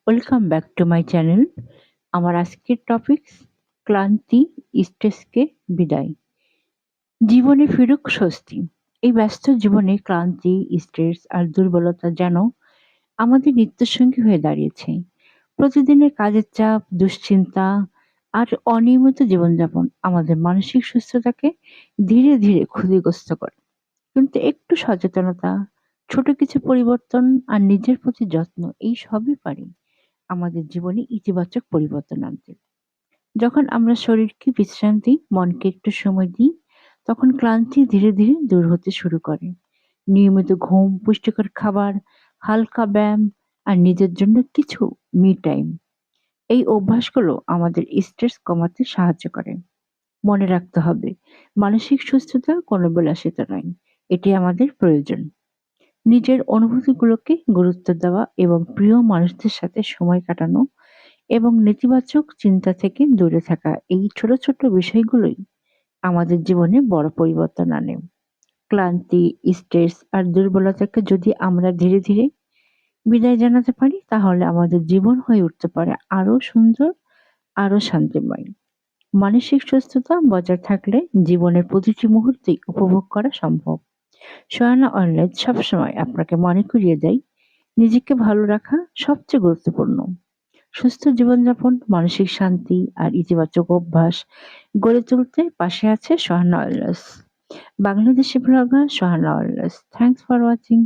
Welcome back to my channel. আমার আজকের topics ক্লান্তি, স্ট্রেসকে বিদায়। জীবনে ফিরুক স্বস্তি। এই ব্যস্ত জীবনে ক্লান্তি, স্ট্রেস আর দুর্বলতা যেন আমাদের নিত্যসঙ্গী হয়ে দাঁড়িয়েছে। প্রতিদিনের কাজের চাপ, দুশ্চিন্তা আর অনিয়মিত জীবনযাপন আমাদের মানসিক সুস্থতাকে ধীরে ধীরে ক্ষতিগ্রস্ত করে। কিন্তু একটু সচেতনতা, ছোট কিছু পরিবর্তন আর নিজের প্রতি যত্ন এই সবই পারে আমাদের জীবনে ইতিবাচক পরিবর্তন আনতে। যখন আমরা শরীরকে বিশ্রাম দিই, মনকে একটু সময় দিই, তখন ক্লান্তি ধীরে ধীরে দূর হতে শুরু করে। নিয়মিত ঘুম, পুষ্টিকর খাবার, হালকা ব্যায়াম আর নিজের জন্য কিছু মি টাইম, এই অভ্যাসগুলো আমাদের স্ট্রেস কমাতে সাহায্য করে। মনে রাখতে হবে, মানসিক সুস্থতা কোনো বিলাসিতা নয়, এটি আমাদের প্রয়োজন। নিজের অনুভূতিগুলোকে গুরুত্ব দেওয়া এবং প্রিয় মানুষদের সাথে সময় কাটানো এবং নেতিবাচক চিন্তা থেকে দূরে থাকা, এই ছোট ছোট বিষয়গুলোই আমাদের জীবনে বড় পরিবর্তন আনে। ক্লান্তি, স্ট্রেস আর দুর্বলতাকে যদি আমরা ধীরে ধীরে বিদায় জানাতে পারি, তাহলে আমাদের জীবন হয়ে উঠতে পারে আরো সুন্দর, আরো শান্তিময়। মানসিক সুস্থতা বজায় থাকলে জীবনের প্রতিটি মুহূর্তেই উপভোগ করা সম্ভব। সোহানা অনলাইন সবসময় আপনাকে মনে করিয়ে দেয়, নিজেকে ভালো রাখা সবচেয়ে গুরুত্বপূর্ণ। সুস্থ জীবনযাপন, মানসিক শান্তি আর ইতিবাচক অভ্যাস গড়ে তুলতে পাশে আছে Sohana wellness. Bangladeshi blogger Sohana wellness. Thanks for watching.